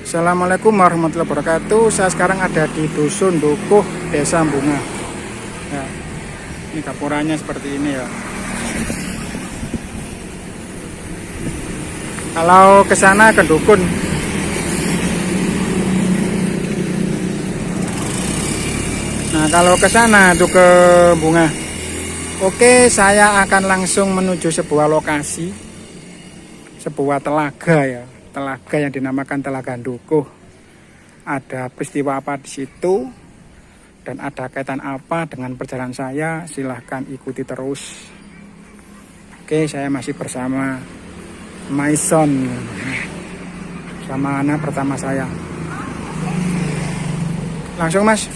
Assalamualaikum warahmatullahi wabarakatuh. Saya sekarang ada di Dusun Dukuh, Desa Bunga. Ya, ini gapuranya seperti ini ya. Kalau ke sana ke dukun. Nah, kalau ke sana itu ke Bunga. Oke, saya akan langsung menuju sebuah lokasi, sebuah telaga ya. Telaga yang dinamakan Telaga Dukuh. Ada peristiwa apa di situ dan ada kaitan apa dengan perjalanan saya? Silahkan ikuti terus. Oke, saya masih bersama Maison, sama anak pertama saya. Langsung Mas.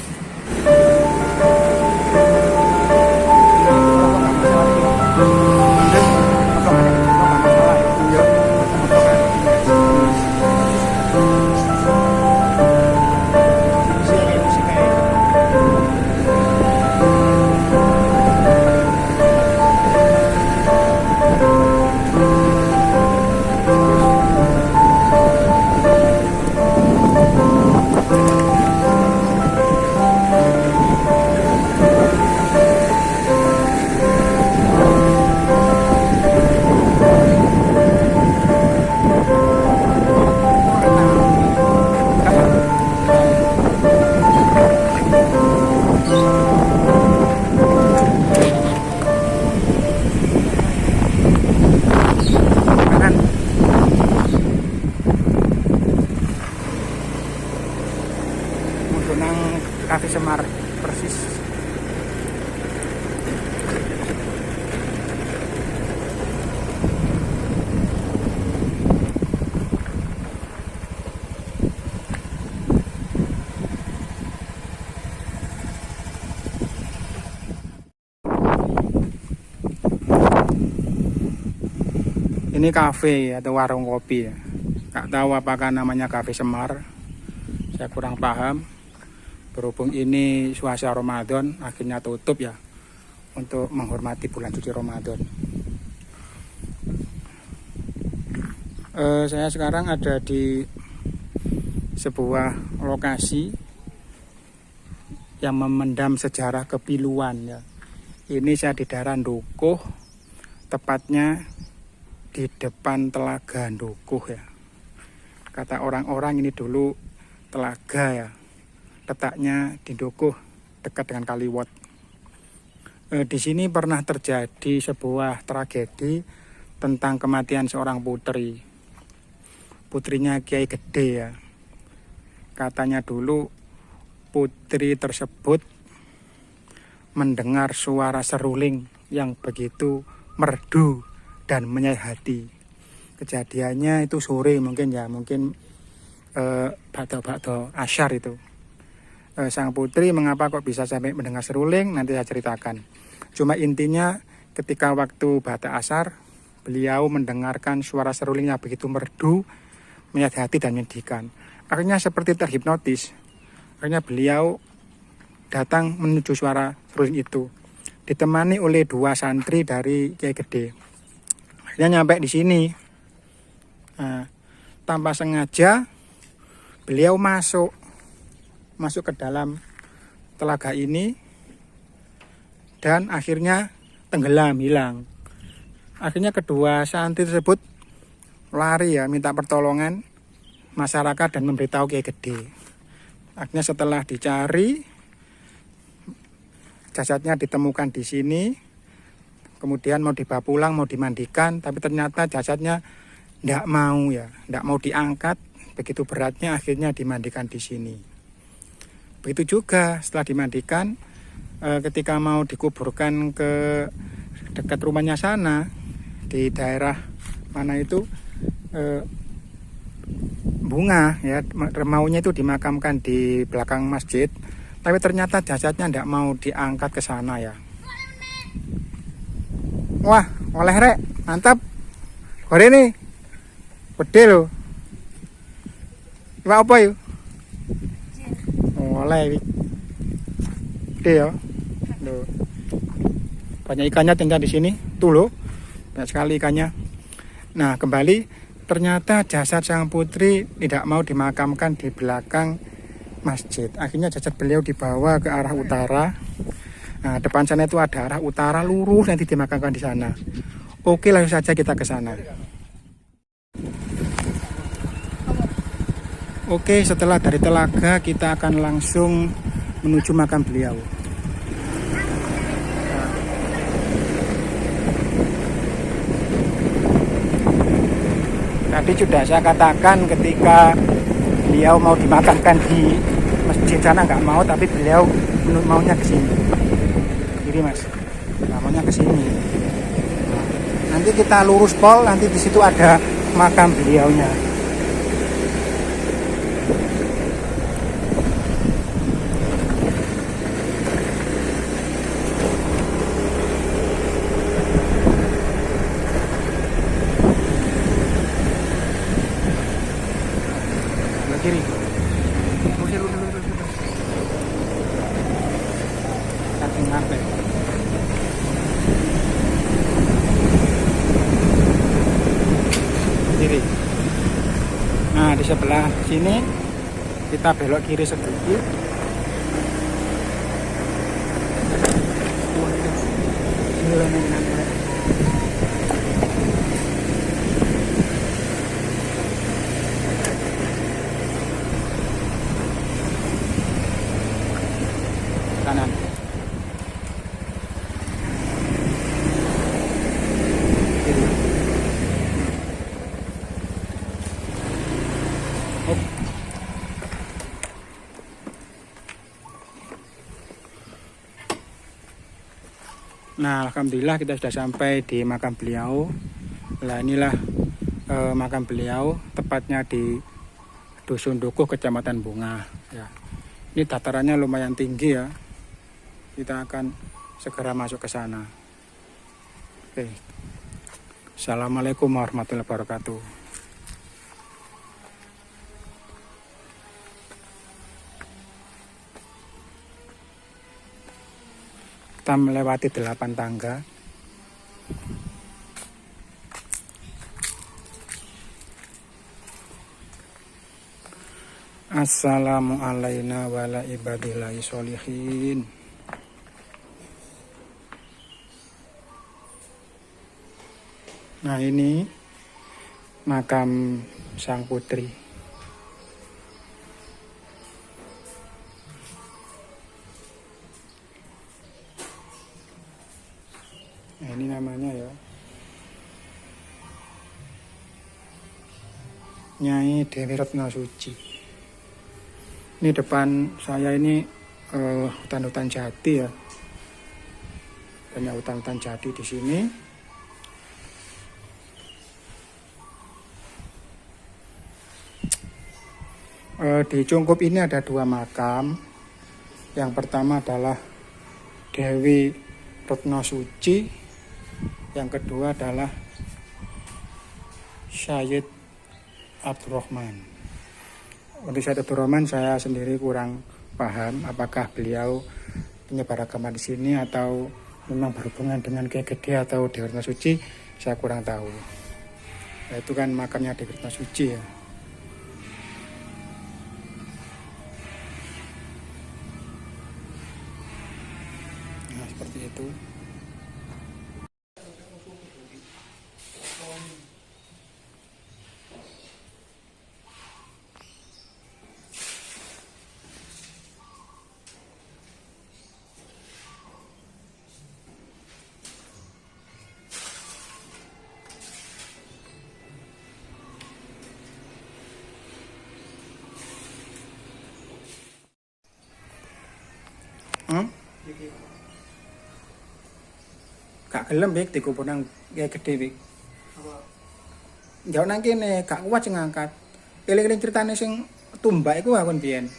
Cafe Semar persis. Ini kafe atau warung kopi ya. Nggak tahu apakah namanya Cafe Semar. Saya kurang paham. Berhubung ini suasana Ramadan, akhirnya tutup ya untuk menghormati bulan suci Ramadan. Saya sekarang ada di sebuah lokasi yang memendam sejarah kepiluan ya. Ini saya di daerah Dukuh, tepatnya di depan Telaga Dukuh ya. Kata orang-orang ini dulu telaga ya. Letaknya di Dukuh dekat dengan Kaliwot. Di sini pernah terjadi sebuah tragedi tentang kematian seorang putri. Putrinya Kiai Gede ya. Katanya dulu putri tersebut mendengar suara seruling yang begitu merdu dan menyayat hati. Kejadiannya itu sore mungkin ya, mungkin bakdo asyar itu. Sang putri mengapa kok bisa sampai mendengar seruling, nanti saya ceritakan. Cuma intinya ketika waktu ba'da asar, beliau mendengarkan suara seruling yang begitu merdu, menyayat hati dan menyedihkan. Akhirnya seperti terhipnotis. Akhirnya beliau datang menuju suara seruling itu, ditemani oleh 2 santri dari Kiai Gede. Akhirnya nyampe di sini. Nah, tanpa sengaja beliau masuk ke dalam telaga ini dan akhirnya tenggelam, hilang. Akhirnya kedua santri tersebut lari ya, minta pertolongan masyarakat dan memberitahu Kiai Gede. Akhirnya setelah dicari, jasadnya ditemukan di sini. Kemudian mau dibawa pulang, mau dimandikan, tapi ternyata jasadnya tidak mau diangkat. Begitu beratnya akhirnya dimandikan di sini. Begitu juga setelah dimandikan, ketika mau dikuburkan ke dekat rumahnya sana, di daerah mana itu, Bunga ya, maunya itu dimakamkan di belakang masjid, tapi ternyata jasadnya tidak mau diangkat ke sana ya. Wah, oleh rek, mantap. Hari ini gede loh. Iwak apa yuk? Oleh gede ya. Loh. Banyak ikannya tinggal di sini. Tuh loh, banyak sekali ikannya. Nah, kembali ternyata jasad sang putri tidak mau dimakamkan di belakang masjid. Akhirnya jasad beliau dibawa ke arah utara. Nah, depan sana itu ada arah utara, lurus nanti dimakamkan di sana. Oke, langsung saja kita ke sana. Oke, setelah dari telaga kita akan langsung menuju makam beliau. Tadi sudah saya katakan ketika beliau mau dimakamkan di masjid sana nggak mau, tapi beliau maunya ke sini. Kiri mas, nah, maunya ke sini. Nah, nanti kita lurus pol, nanti di situ ada makam beliaunya. Kiri. Saking ngapain? Kiri. Nah, di sebelah sini kita belok kiri sedikit. Kanan. Kiri. Nah, alhamdulillah kita sudah sampai di makam beliau. Nah, inilah makam beliau, tepatnya di Dusun Dukuh, Kecamatan Bunga. Ya. Ini datarannya lumayan tinggi ya. Kita akan segera masuk ke sana. Oke. Assalamualaikum warahmatullahi wabarakatuh. Kita melewati 8 tangga. Assalamualaikum warahmatullahi wabarakatuh. Nah, ini makam sang putri. Nah, ini namanya ya, Nyai Dewi Retno Suci. Ini depan saya ini hutan-hutan jati ya, banyak hutan-hutan jati di sini. Di Cungkup ini ada 2 makam. Yang pertama adalah Dewi Retno Suci, yang kedua adalah Syed Abdurrahman. Untuk Syed Abdurrahman saya sendiri kurang paham apakah beliau penyebar agama di sini atau memang berhubungan dengan Kiai Gede atau Dewi Retno Suci, saya kurang tahu. Nah, itu kan makamnya Dewi Retno Suci ya. Nah, seperti itu. Gak gelem Bik dikubur nang Kiai Gede Bik. Jauh nang kene gak kuat sing ngangkat. Eling-eling ceritane sing tumbak iku akon biyen.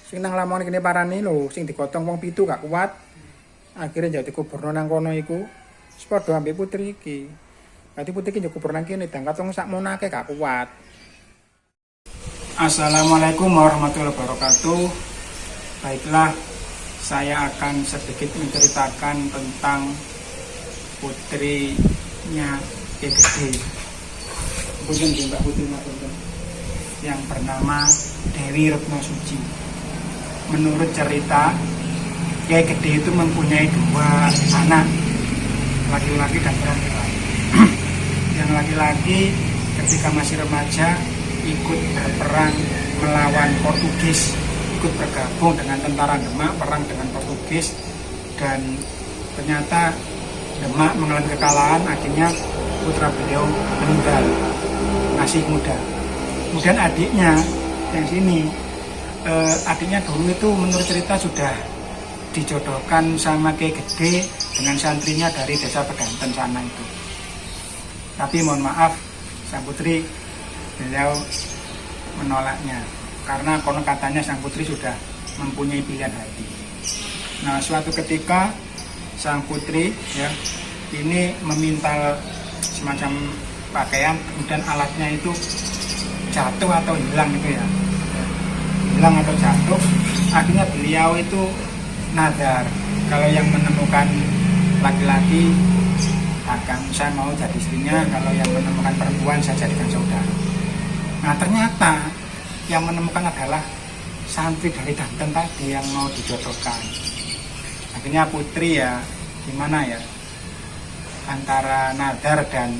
Sing nang lamone kene parane lho, sing digotong wong 7 gak kuat. Akhirnya jauh dikuburno nang kono iku. Wis padha ambek putri iki. Berarti putri iki dikubur nang kene dangkat wong sak monake gak kuat. Assalamualaikum warahmatullahi wabarakatuh. Baiklah, saya akan sedikit menceritakan tentang putrinya Kiai Gede. Mbak Putri yang bernama Dewi Retno Suci. Menurut cerita, Kiai Gede itu mempunyai 2 anak, laki-laki dan perempuan. Yang laki-laki ketika masih remaja ikut berperang melawan Portugis, ikut bergabung dengan tentara Demak, perang dengan Portugis, dan ternyata Demak mengalami kekalahan. Akhirnya putra beliau meninggal, masih muda. Kemudian adiknya yang sini, adiknya dulu itu menurut cerita sudah dijodohkan sama Kiai Gede dengan santrinya dari desa Pedanten sana itu. Tapi mohon maaf, sang putri beliau menolaknya karena konon katanya sang putri sudah mempunyai pilihan hati. Nah, suatu ketika sang putri ya ini memintal semacam pakaian, kemudian alatnya itu jatuh atau hilang itu ya, hilang atau jatuh. Akhirnya beliau itu nadar kalau yang menemukan laki-laki akan saya mau jadi istrinya, kalau yang menemukan perempuan saya jadikan saudara. Nah, ternyata yang menemukan adalah santri dari Banten tadi yang mau dijodohkan. Akhirnya putri ya gimana ya, antara nadar dan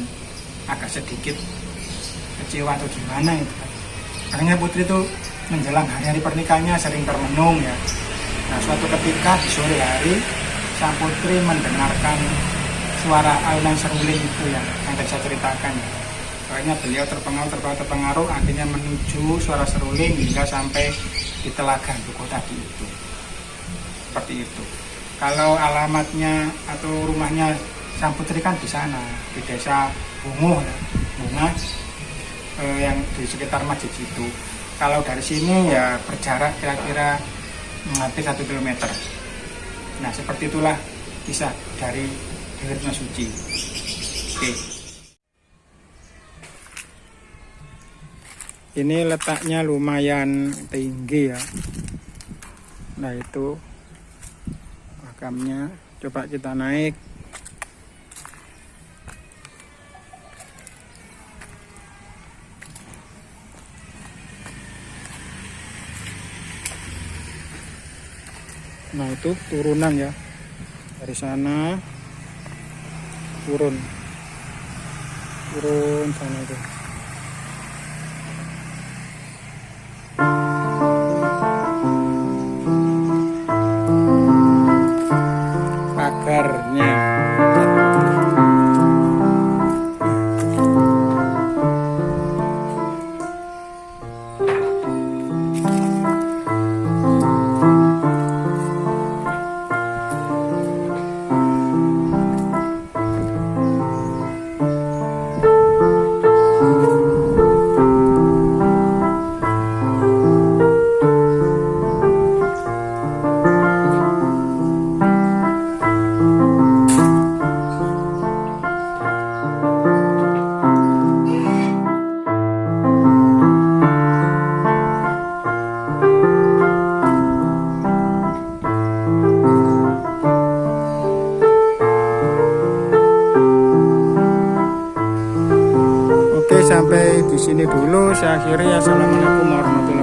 agak sedikit kecewa atau gimana itu. Akhirnya putri itu menjelang hari-hari pernikahannya sering termenung ya. Nah, suatu ketika di sore hari sang putri mendengarkan suara alunan seruling itu yang tadi saya ceritakan ya. Akhirnya beliau terpengaruh akhirnya menuju suara seruling hingga sampai di Telaga Dukuh tadi itu. Seperti itu. Kalau alamatnya atau rumahnya sang putri kan di sana, di desa Bunguh ya, Bunga, yang di sekitar masjid itu. Kalau dari sini ya berjarak kira-kira hampir 1 kilometer. Nah, seperti itulah kisah dari Dewi Retno Suci. Oke. Ini letaknya lumayan tinggi ya. Nah, itu makamnya. Coba kita naik. Nah, itu turunan ya. Dari sana turun sana itu. Pagarnya. Sampai di sini dulu saya akhiri. Assalamualaikum warahmatullahi wabarakatuh.